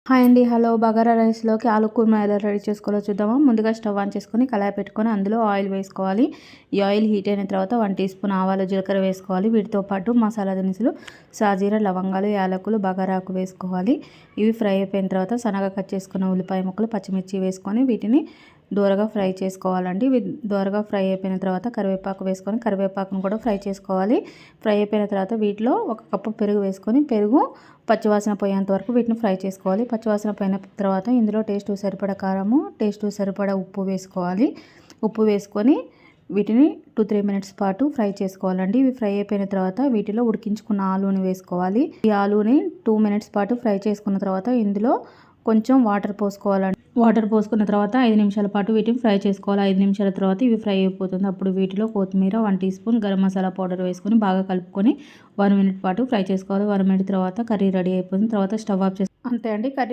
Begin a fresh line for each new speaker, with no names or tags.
Hi అండి. Hello. Bagara రైస్‌లోకి ఆలు కుర్మా ఎలా రెడీ చేసుకోవాలో చూద్దామా? ముందుగా స్టవ్ ఆన్ చేసుకొని కళాయి పెట్టుకొని అందులో ఆయిల్ వేసుకోవాలి. ఈ ఆయిల్ హీట్ అయిన తర్వాత 1 టీ స్పూన్ ఆవాలు, జీలకర్ర వేసుకోవాలి. వీటితో పాటు మసాలా దినుసులు సాజీర, లవంగాలు, యాలకులు, బగారాకు వేసుకోవాలి. ఇవి ఫ్రై అయిపోయిన తర్వాత సన్నగా కట్ చేసుకున్న ఉల్లిపాయ ముక్కలు, పచ్చిమిర్చి వేసుకొని వీటిని దోరగా ఫ్రై చేసుకోవాలండి. ఇవి దోరగా ఫ్రై అయిపోయిన తర్వాత కరివేపాకు వేసుకొని కరివేపాకును కూడా ఫ్రై చేసుకోవాలి. ఫ్రై అయిపోయిన తర్వాత వీటిలో 1 కప్పు పెరుగు వేసుకొని పెరుగు పచ్చివాసన పోయేంత వరకు వీటిని ఫ్రై చేసుకోవాలి. పచ్చివాసన పోయిన తర్వాత ఇందులో టేస్ట్‌కు సరిపడా కారము, టేస్ట్‌కు సరిపడా ఉప్పు వేసుకోవాలి. ఉప్పు వేసుకొని వీటిని 2-3 మినిట్స్ పాటు ఫ్రై చేసుకోవాలండి. ఇవి ఫ్రై అయిపోయిన తర్వాత వీటిలో ఉడికించుకున్న ఆలూని వేసుకోవాలి. ఈ ఆలూని 2 మినిట్స్ పాటు ఫ్రై చేసుకున్న తర్వాత ఇందులో కొంచెం వాటర్ పోసుకోవాలండి. వాటర్ పోసుకున్న తర్వాత 5 నిమిషాల పాటు వీటిని ఫ్రై చేసుకోవాలి. 5 నిమిషాల తర్వాత ఇవి ఫ్రై అయిపోతుంది. అప్పుడు వీటిలో కొత్తిమీర, 1 teaspoon garam masala powder వేసుకొని బాగా కలుపుకొని 1 మినిట్ పాటు ఫ్రై చేసుకోవాలి. 1 మినిట్ తర్వాత కర్రీ రెడీ అయిపోతుంది. తర్వాత స్టవ్ ఆఫ్ చేసి అంతే అండి. కర్రీ